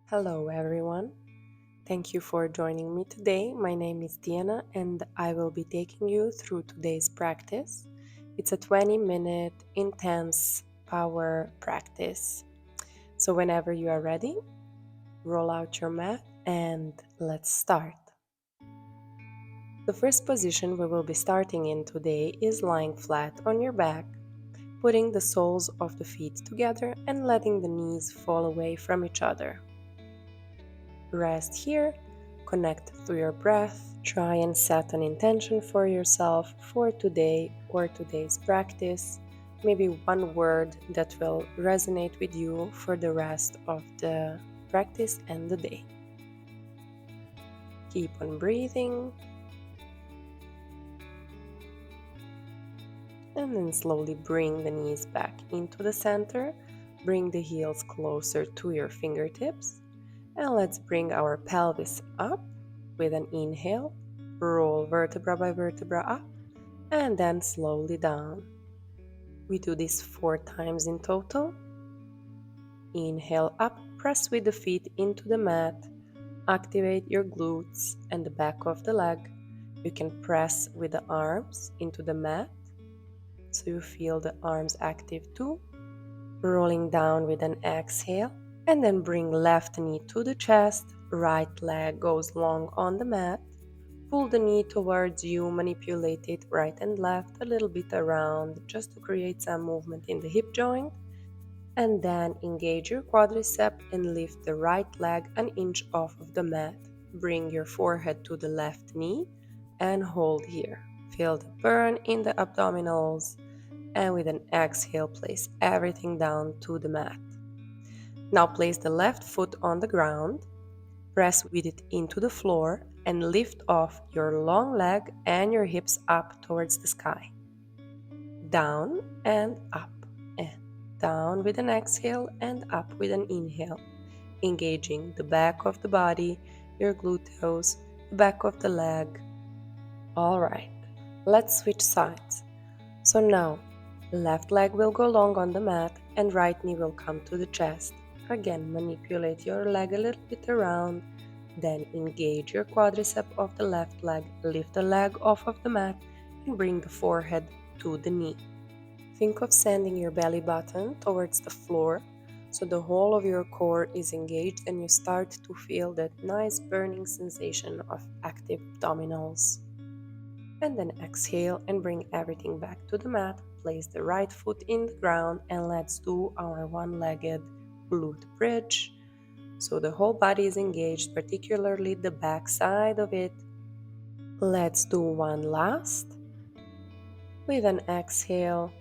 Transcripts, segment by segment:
Hello everyone. Thank you for joining me today. My name is Tijana and I will be taking you through today's practice. It's a 20-minute intense power practice. So whenever you are ready, roll out your mat and let's start. The first position we will be starting in today is lying flat on your back, putting the soles of the feet together and letting the knees fall away from each other. Rest here, connect to your breath, try and set an intention for yourself for today or today's practice, maybe one word that will resonate with you for the rest of the practice and the day. Keep on breathing, and then slowly bring the knees back into the center, bring the heels closer to your fingertips. And let's bring our pelvis up with an inhale, roll vertebra by vertebra up, and then slowly down. We do this 4 times in total. Inhale up, press with the feet into the mat, activate your glutes and the back of the leg. You can press with the arms into the mat, so you feel the arms active too. Rolling down with an exhale. And then bring left knee to the chest, right leg goes long on the mat. Pull the knee towards you, manipulate it right and left a little bit around just to create some movement in the hip joint. And then engage your quadricep and lift the right leg an inch off of the mat. Bring your forehead to the left knee and hold here. Feel the burn in the abdominals. And with an exhale, place everything down to the mat. Now place the left foot on the ground, press with it into the floor, and lift off your long leg and your hips up towards the sky. Down and up, and down with an exhale and up with an inhale, engaging the back of the body, your gluteus, the back of the leg. Alright, let's switch sides. So now, left leg will go long on the mat and right knee will come to the chest. Again, manipulate your leg a little bit around, then engage your quadricep of the left leg, lift the leg off of the mat and bring the forehead to the knee. Think of sending your belly button towards the floor so the whole of your core is engaged and you start to feel that nice burning sensation of active abdominals. And then exhale and bring everything back to the mat. Place the right foot in the ground and let's do our one-legged glute bridge. So the whole body is engaged, particularly the back side of it. Let's do one last. With an exhale,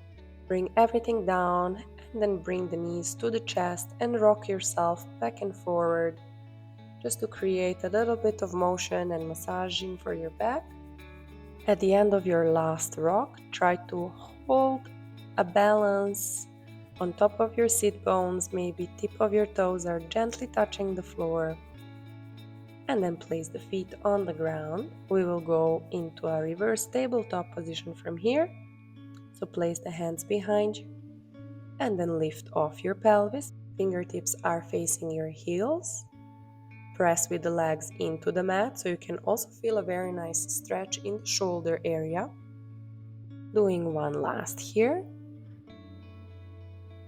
bring everything down and then bring the knees to the chest and rock yourself back and forward just to create a little bit of motion and massaging for your back. At the end of your last rock, try to hold a balance on top of your sit bones, maybe tip of your toes are gently touching the floor. And then place the feet on the ground. We will go into a reverse tabletop position from here. So place the hands behind you and then lift off your pelvis. Fingertips are facing your heels. Press with the legs into the mat so you can also feel a very nice stretch in the shoulder area. Doing one last here.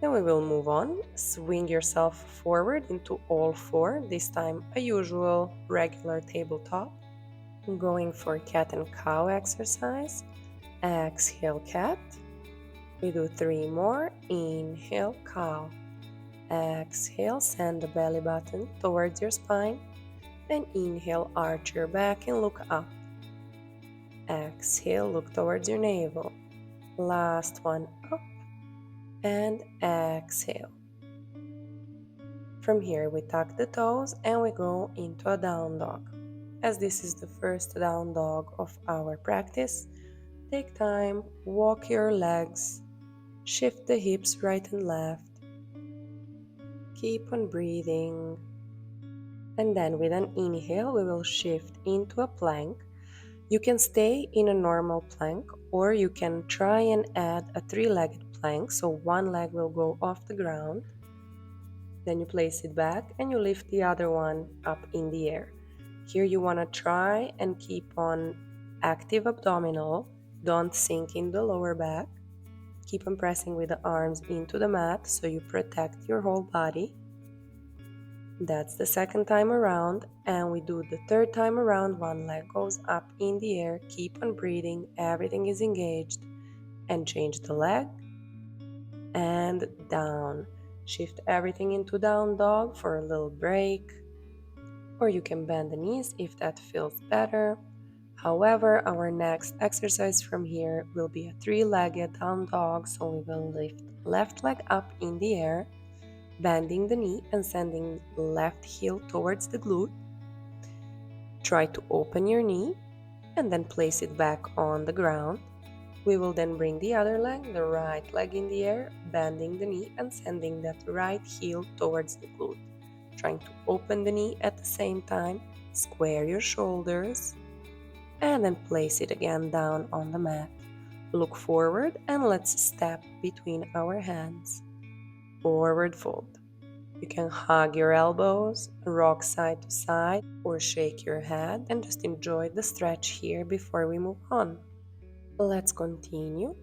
Then we will move on. Swing yourself forward into all four, this time a usual regular tabletop. Going for cat and cow exercise. Exhale cat. We do 3 more. Inhale cow. Exhale, send the belly button towards your spine. And inhale, arch your back and look up. Exhale, look towards your navel. Last one, up. And exhale. From here, we tuck the toes and we go into a down dog. As this is the first down dog of our practice, take time, walk your legs, shift the hips right and left. Keep on breathing. And then with an inhale, we will shift into a plank. You can stay in a normal plank or you can try and add a 3-legged plank, so one leg will go off the ground. Then you place it back and you lift the other one up in the air. Here you want to try and keep on active abdominal. Don't sink in the lower back. Keep on pressing with the arms into the mat so you protect your whole body. That's the second time around, and we do the third time around. One leg goes up in the air. Keep on breathing, everything is engaged, and change the leg and down. Shift everything into down dog for a little break, or you can bend the knees if that feels better. However, our next exercise from here will be a three-legged down dog, so we will lift left leg up in the air, bending the knee and sending left heel towards the glute. Try to open your knee and then place it back on the ground. We will then bring the other leg, the right leg in the air, bending the knee and sending that right heel towards the glute. Trying to open the knee at the same time, square your shoulders, and then place it again down on the mat. Look forward and let's step between our hands. Forward fold. You can hug your elbows, rock side to side, or shake your head and just enjoy the stretch here before we move on. Let's continue.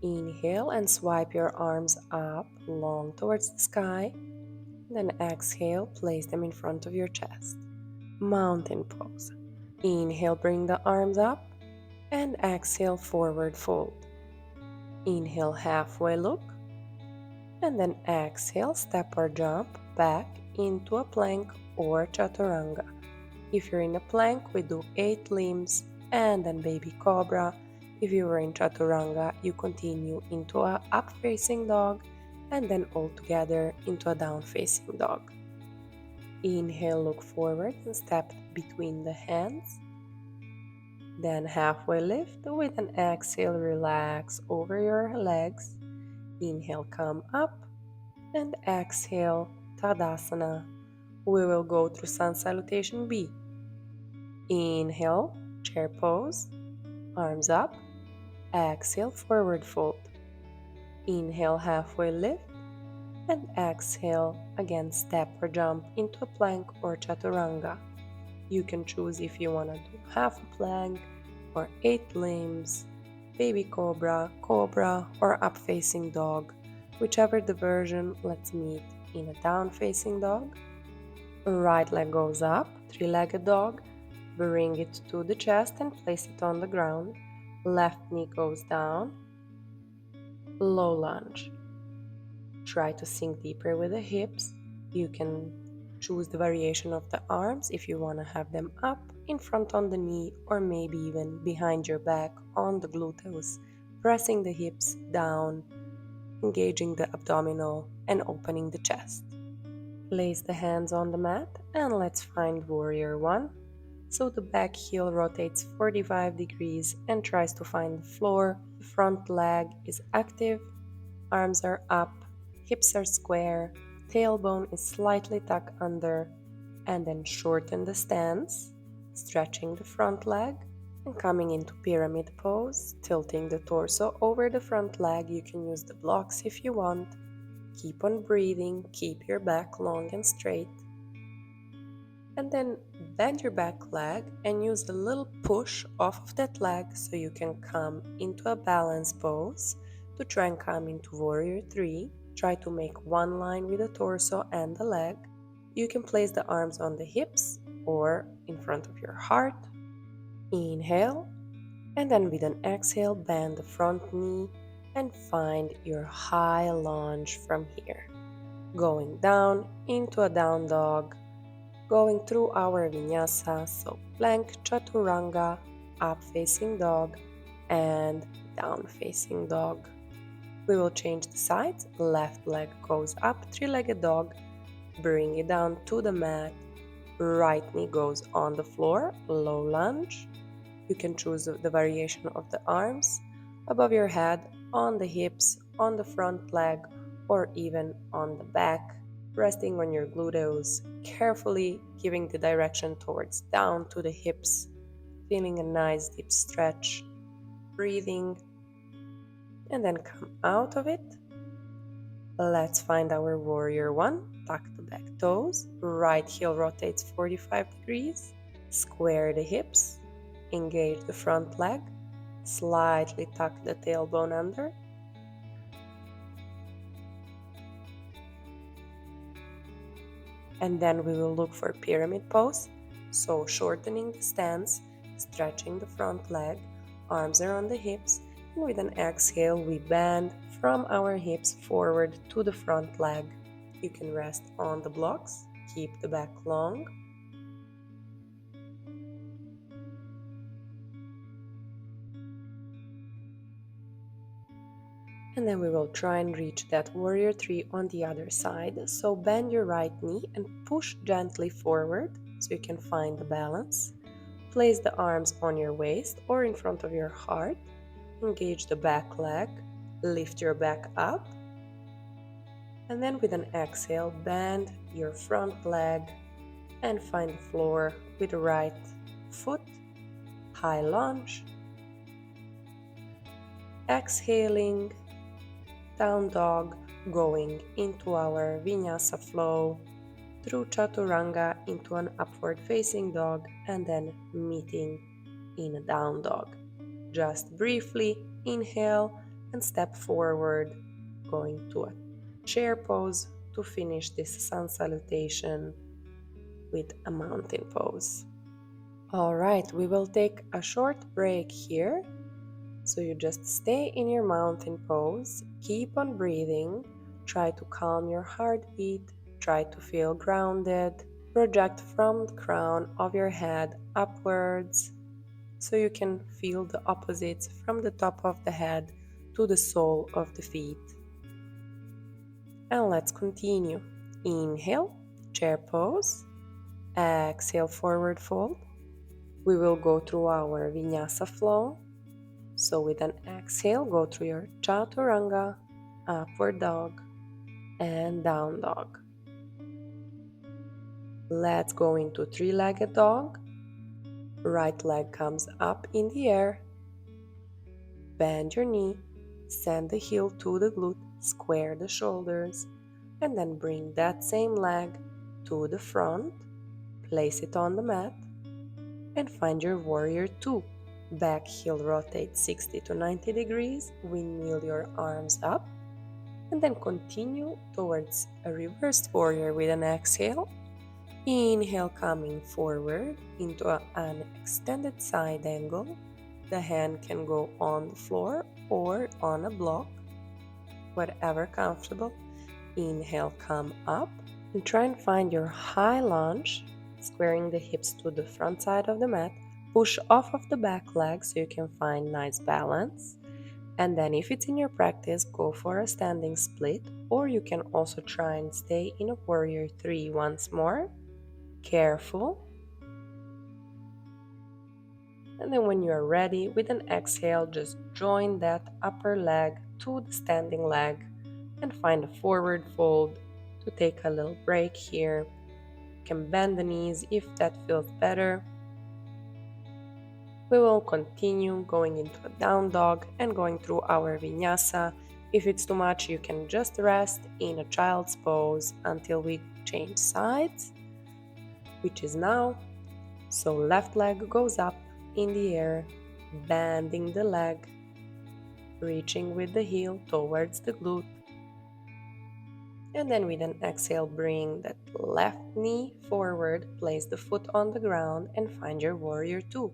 Inhale and swipe your arms up long towards the sky. Then exhale, place them in front of your chest. Mountain pose. Inhale, bring the arms up, and exhale, forward fold. Inhale, halfway look, and then exhale, step or jump back into a plank or chaturanga. If you're in a plank, we do 8 limbs and then baby cobra. If you were in chaturanga, you continue into a up-facing dog and then all together into a down-facing dog. Inhale, look forward and step between the hands. Then halfway lift with an exhale, relax over your legs. Inhale, come up, and exhale, Tadasana. We will go through Sun Salutation B. Inhale, chair pose, arms up. Exhale, forward fold. Inhale, halfway lift, and exhale, again step or jump into a plank or chaturanga. You can choose if you want to do half a plank or 8 limbs, baby cobra, cobra, or up-facing dog. Whichever the version, let's meet in a down-facing dog. Right leg goes up, three-legged dog. Bring it to the chest and place it on the ground. Left knee goes down. Low lunge. Try to sink deeper with the hips. You can choose the variation of the arms if you want to have them up, in front on the knee, or maybe even behind your back on the gluteus, pressing the hips down, engaging the abdominal and opening the chest. Place the hands on the mat and let's find warrior one. So the back heel rotates 45 degrees and tries to find the floor. The front leg is active, arms are up, hips are square, tailbone is slightly tucked under, and then shorten the stance, stretching the front leg and coming into pyramid pose, tilting the torso over the front leg. You can use the blocks if you want. Keep on breathing, keep your back long and straight. And then bend your back leg and use a little push off of that leg so you can come into a balance pose to try and come into warrior 3. Try to make one line with the torso and the leg. You can place the arms on the hips or in front of your heart. Inhale, and then with an exhale, bend the front knee and find your high lunge from here. Going down into a down dog, going through our vinyasa, so plank, chaturanga, up facing dog, and down facing dog. We will change the sides. Left leg goes up, three-legged dog, bring it down to the mat. Right knee goes on the floor, low lunge. You can choose the variation of the arms above your head, on the hips, on the front leg, or even on the back, resting on your gluteus, carefully giving the direction towards down to the hips, feeling a nice deep stretch, breathing, and then come out of it. Let's find our warrior one, tuck back toes. Right heel rotates 45 degrees. Square the hips. Engage the front leg. Slightly tuck the tailbone under. And then we will look for pyramid pose. So shortening the stance, stretching the front leg, arms around the hips, and with an exhale we bend from our hips forward to the front leg. You can rest on the blocks, keep the back long. And then we will try and reach that warrior three on the other side. So bend your right knee and push gently forward so you can find the balance. Place the arms on your waist or in front of your heart. Engage the back leg. Lift your back up. And then with an exhale, bend your front leg and find the floor with the right foot. High lunge. Exhaling, down dog, going into our vinyasa flow through chaturanga into an upward facing dog and then meeting in a down dog. Just briefly inhale and step forward, going to a chair pose to finish this sun salutation with a mountain pose. All right, we will take a short break here. So you just stay in your mountain pose, keep on breathing, try to calm your heartbeat, try to feel grounded, project from the crown of your head upwards so you can feel the opposites from the top of the head to the sole of the feet. And let's continue. Inhale, chair pose, exhale, forward fold. We will go through our vinyasa flow. So with an exhale, go through your chaturanga, upward dog, and down dog. Let's go into three-legged dog. Right leg comes up in the air. Bend your knee, send the heel to the glute, square the shoulders, and then bring that same leg to the front, place it on the mat, and find your warrior two. Back heel rotate 60 to 90 degrees, windmill your arms up, and then continue towards a reversed warrior with an exhale. Inhale, coming forward into an extended side angle. The hand can go on the floor or on a block, whatever comfortable. Inhale, come up, and try and find your high lunge, squaring the hips to the front side of the mat. Push off of the back leg so you can find nice balance. And then if it's in your practice, go for a standing split, or you can also try and stay in a warrior three once more. Careful. And then when you are ready, with an exhale, just join that upper leg to the standing leg and find a forward fold to take a little break here. You can bend the knees if that feels better. We will continue going into a down dog and going through our vinyasa. If it's too much, you can just rest in a child's pose until we change sides, which is now. So left leg goes up in the air, bending the leg, reaching with the heel towards the glute. And then with an exhale, bring that left knee forward, place the foot on the ground and find your warrior two.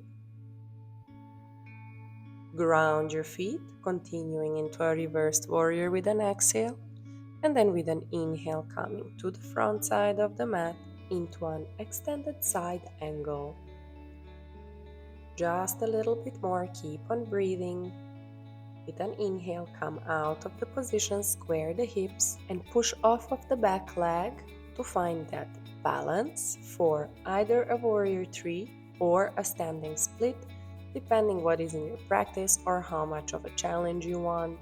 Ground your feet, continuing into a reversed warrior with an exhale, and then with an inhale coming to the front side of the mat into an extended side angle. Just a little bit more, keep on breathing. With an inhale, come out of the position, square the hips, and push off of the back leg to find that balance for either a warrior three or a standing split, depending what is in your practice or how much of a challenge you want.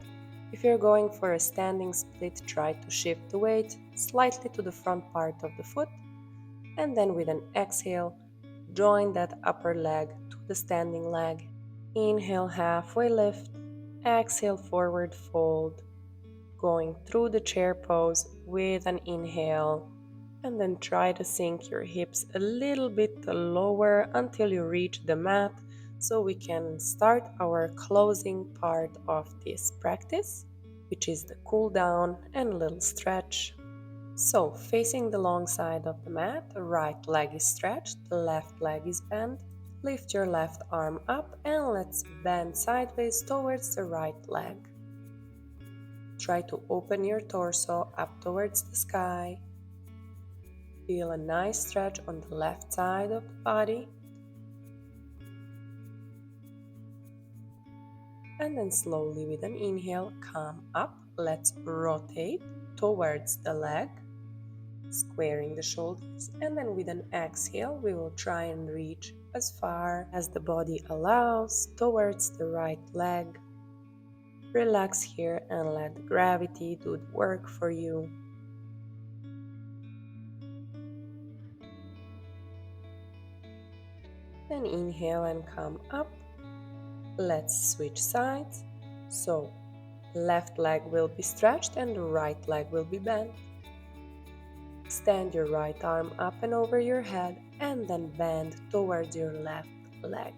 If you're going for a standing split, try to shift the weight slightly to the front part of the foot, and then with an exhale, join that upper leg to the standing leg. Inhale, halfway lift, exhale, forward fold, going through the chair pose with an inhale, And then try to sink your hips a little bit lower until you reach the mat so we can start our closing part of this practice, which is the cool down and little stretch. So, facing the long side of the mat, the right leg is stretched, the left leg is bent. Lift your left arm up and let's bend sideways towards the right leg. Try to open your torso up towards the sky. Feel a nice stretch on the left side of the body. And then slowly with an inhale, come up. Let's rotate towards the leg, squaring the shoulders. And then with an exhale, we will try and reach as far as the body allows towards the right leg. Relax here and let the gravity do the work for you. Then inhale and come up. Let's switch sides. So, left leg will be stretched and the right leg will be bent. Extend your right arm up and over your head and then bend towards your left leg.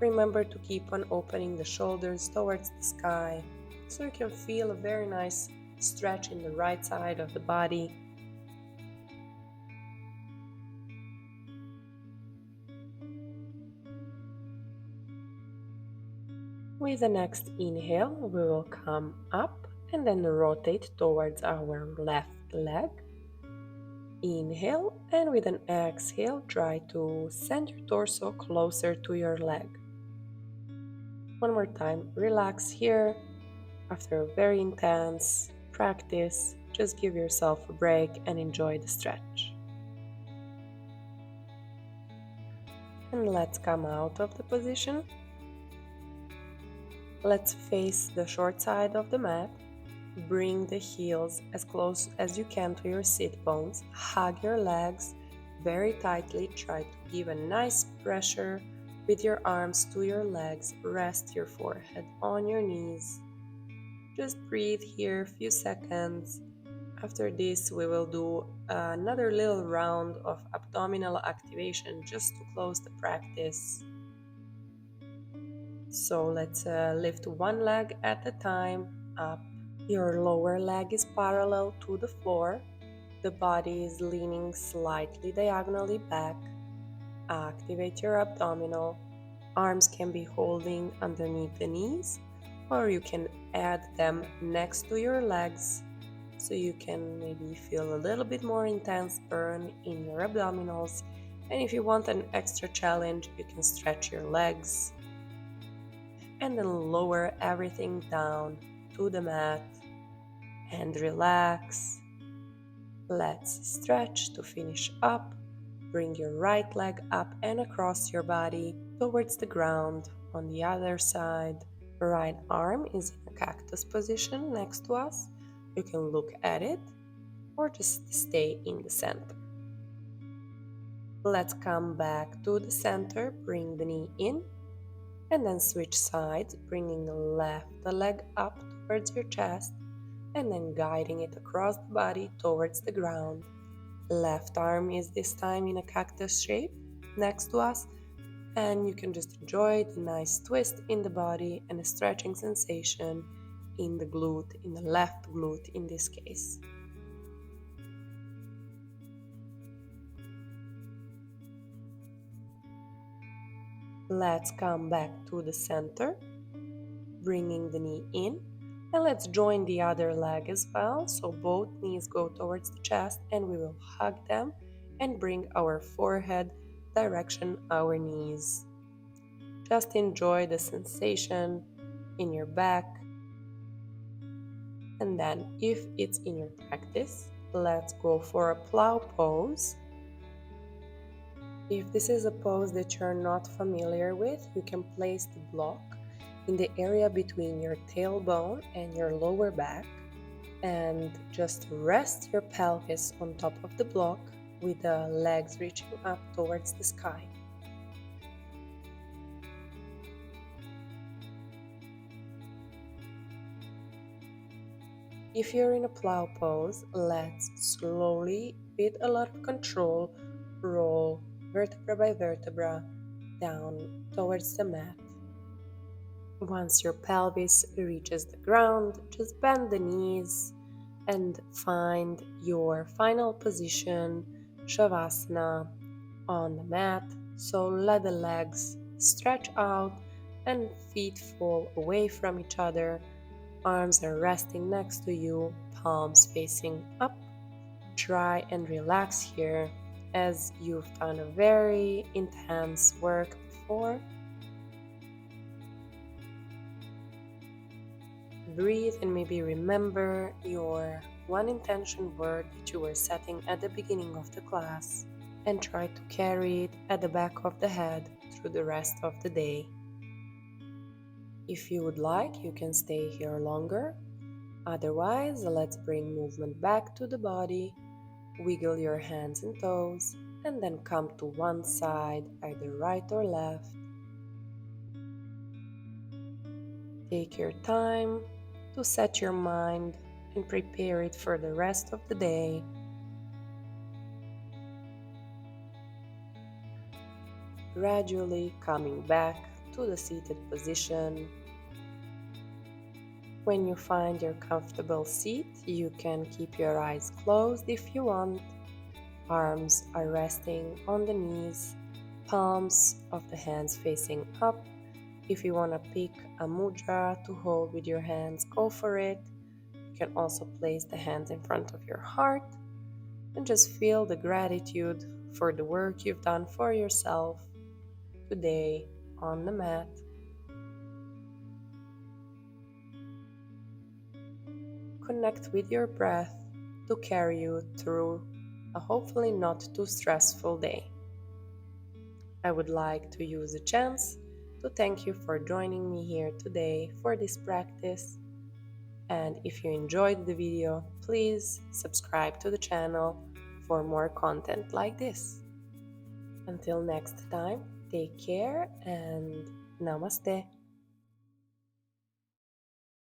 Remember to keep on opening the shoulders towards the sky so you can feel a very nice stretch in the right side of the body. With the next inhale, we will come up and then rotate towards our left leg. Inhale, and with an exhale, try to send your torso closer to your leg. One more time, relax here. After a very intense practice, just give yourself a break and enjoy the stretch. And let's come out of the position. Let's face the short side of the mat. Bring the heels as close as you can to your sit bones. Hug your legs very tightly. Try to give a nice pressure with your arms to your legs. Rest your forehead on your knees. Just breathe here a few seconds. After this, we will do another little round of abdominal activation just to close the practice. So let's lift one leg at a time up. Your lower leg is parallel to the floor. The body is leaning slightly diagonally back. Activate your abdominal. Arms can be holding underneath the knees, or you can add them next to your legs so you can maybe feel a little bit more intense burn in your abdominals. And if you want an extra challenge, you can stretch your legs and then lower everything down to the mat and relax. Let's stretch to finish up. Bring your right leg up and across your body towards the ground. On the other side, right arm is in a cactus position next to us. You can look at it or just stay in the center. Let's come back to the center. Bring the knee in and then switch sides, bringing the left leg up towards your chest and then guiding it across the body towards the ground. Left arm is this time in a cactus shape next to us, and you can just enjoy the nice twist in the body and a stretching sensation in the glute, in the left glute in this case. Let's come back to the center, bringing the knee in, and let's join the other leg as well. So both knees go towards the chest and we will hug them and bring our forehead direction our knees. Just enjoy the sensation in your back. And then if it's in your practice, let's go for a plow pose. If this is a pose that you're not familiar with, you can place the block in the area between your tailbone and your lower back and just rest your pelvis on top of the block with the legs reaching up towards the sky. If you're in a plow pose, let's slowly with a lot of control, roll vertebra by vertebra down towards the mat. Once your pelvis reaches the ground, just bend the knees and find your final position, shavasana, on the mat. So let the legs stretch out and feet fall away from each other. Arms are resting next to you, palms facing up. Try and relax here as you've done a very intense work before. Breathe and maybe remember your one intention word that you were setting at the beginning of the class and try to carry it at the back of the head through the rest of the day. If you would like, you can stay here longer. Otherwise, let's bring movement back to the body. Wiggle your hands and toes and then come to one side, either right or left. Take your time to set your mind and prepare it for the rest of the day. Gradually coming back to the seated position. When you find your comfortable seat, you can keep your eyes closed if you want. Arms are resting on the knees, palms of the hands facing up. If you want to pick a mudra to hold with your hands, go for it. You can also place the hands in front of your heart and just feel the gratitude for the work you've done for yourself today on the mat. Connect with your breath to carry you through a hopefully not too stressful day. I would like to use the chance to thank you for joining me here today for this practice. And if you enjoyed the video, please subscribe to the channel for more content like this. Until next time, take care and namaste.